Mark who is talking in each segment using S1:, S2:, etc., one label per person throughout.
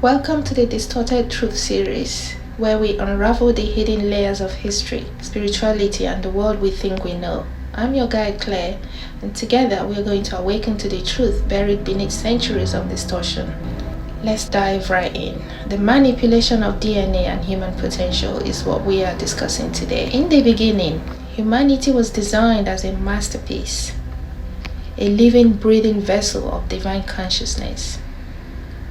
S1: Welcome to the Distorted Truth series, where we unravel the hidden layers of history, spirituality, and the world we think we know. I'm your guide, Claire, and together we are going to awaken to the truth buried beneath centuries of distortion. Let's dive right in. The manipulation of DNA and human potential is what we are discussing today. In the beginning, humanity was designed as a masterpiece, a living, breathing vessel of divine consciousness.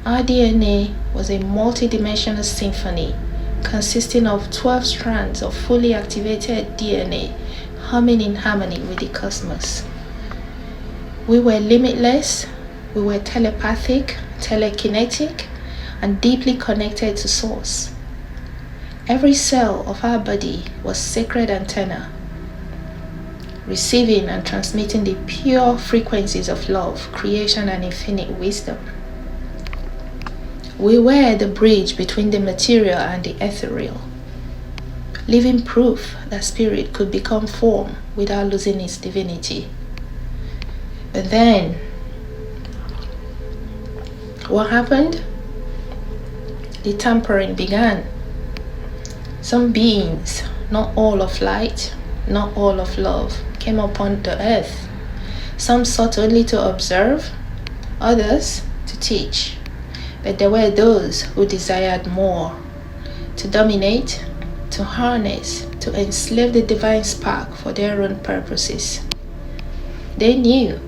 S1: Our DNA was a multidimensional symphony consisting of 12 strands of fully activated DNA humming in harmony with the cosmos. We were limitless, we were telepathic, telekinetic, and deeply connected to Source. Every cell of our body was sacred antenna, receiving and transmitting the pure frequencies of love, creation, and infinite wisdom. We were the bridge between the material and the ethereal, living proof that spirit could become form without losing its divinity. But then, what happened? The tampering began. Some beings, not all of light, not all of love, came upon the earth. Some sought only to observe, others to teach. But there were those who desired more, to dominate, to harness, to enslave the divine spark for their own purposes. They knew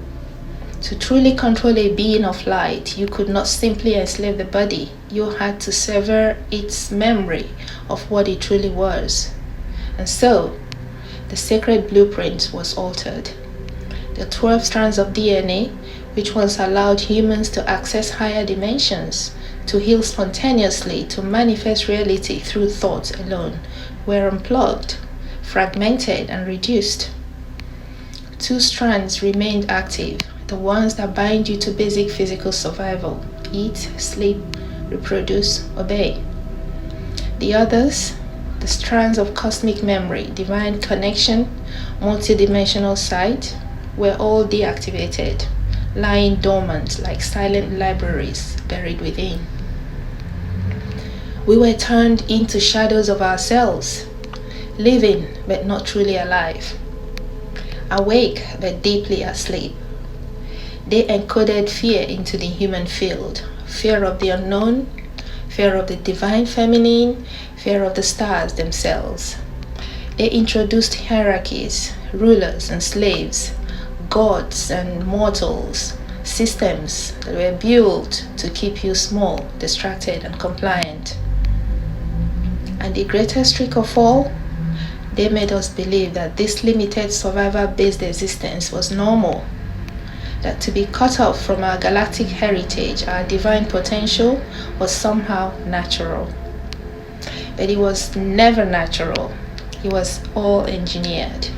S1: to truly control a being of light, you could not simply enslave the body. You had to sever its memory of what it truly was. And so, the sacred blueprint was altered. The 12 strands of DNA, which once allowed humans to access higher dimensions, to heal spontaneously, to manifest reality through thought alone, were unplugged, fragmented, and reduced. 2 strands remained active, the ones that bind you to basic physical survival: eat, sleep, reproduce, obey. The others, the strands of cosmic memory, divine connection, multidimensional sight, were all deactivated, lying dormant like silent libraries buried within. We were turned into shadows of ourselves, living but not truly alive, awake but deeply asleep. They encoded fear into the human field: fear of the unknown, fear of the divine feminine, fear of the stars themselves. They introduced hierarchies, rulers and slaves, gods and mortals, systems that were built to keep you small, distracted, and compliant. And the greatest trick of all, they made us believe that this limited survivor-based existence was normal, that to be cut off from our galactic heritage, our divine potential, was somehow natural. But it was never natural. It was all engineered.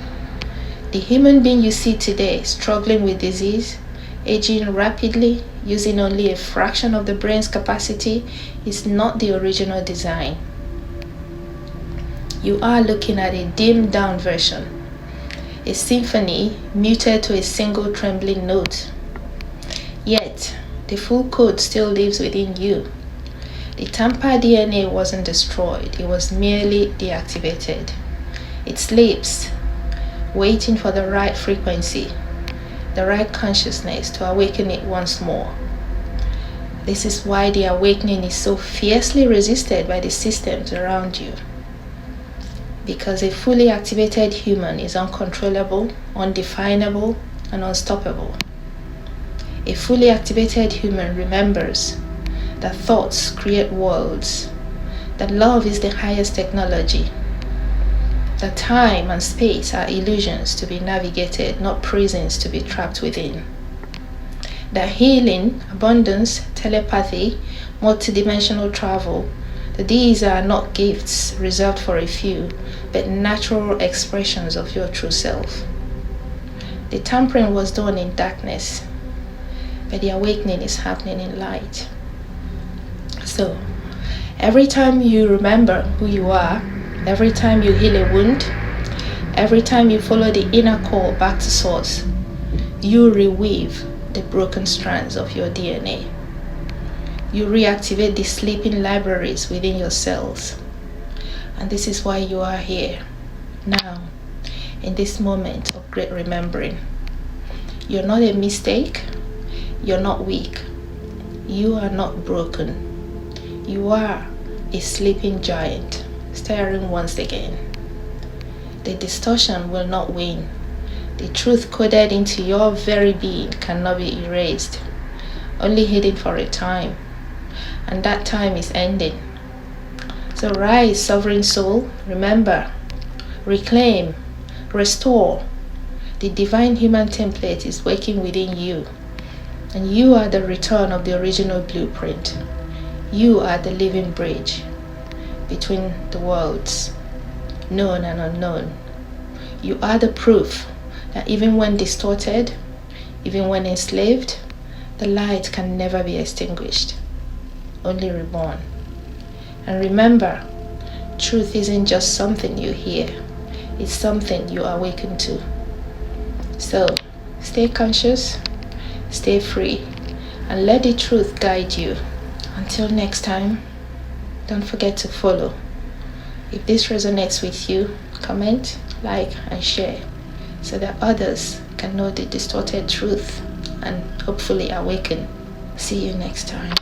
S1: The human being you see today, struggling with disease, aging rapidly, using only a fraction of the brain's capacity, is not the original design. You are looking at a dimmed down version, a symphony muted to a single trembling note. Yet, the full code still lives within you. The tampered DNA wasn't destroyed, it was merely deactivated. It sleeps, waiting for the right frequency, the right consciousness to awaken it once more. This is why the awakening is so fiercely resisted by the systems around you. Because a fully activated human is uncontrollable, undefinable, and unstoppable. A fully activated human remembers that thoughts create worlds, that love is the highest technology, that time and space are illusions to be navigated, not prisons to be trapped within. That healing, abundance, telepathy, multidimensional travel, that these are not gifts reserved for a few, but natural expressions of your true self. The tampering was done in darkness, but the awakening is happening in light. So, every time you remember who you are, every time you heal a wound, every time you follow the inner call back to Source, you reweave the broken strands of your DNA. You reactivate the sleeping libraries within your cells. And this is why you are here, now, in this moment of great remembering. You're not a mistake. You're not weak. You are not broken. You are a sleeping giant, stirring once again. The distortion will not win. The truth coded into your very being cannot be erased, only hidden for a time. And that time is ending. So rise, sovereign soul, remember, reclaim, restore. The divine human template is working within you. And you are the return of the original blueprint. You are the living bridge between the worlds, known and unknown. You are the proof that even when distorted, even when enslaved, the light can never be extinguished, only reborn. And remember, truth isn't just something you hear, it's something you awaken to. So, stay conscious, stay free, and let the truth guide you. Until next time, don't forget to follow. If this resonates with you, comment, like, and share so that others can know the distorted truth and hopefully awaken. See you next time.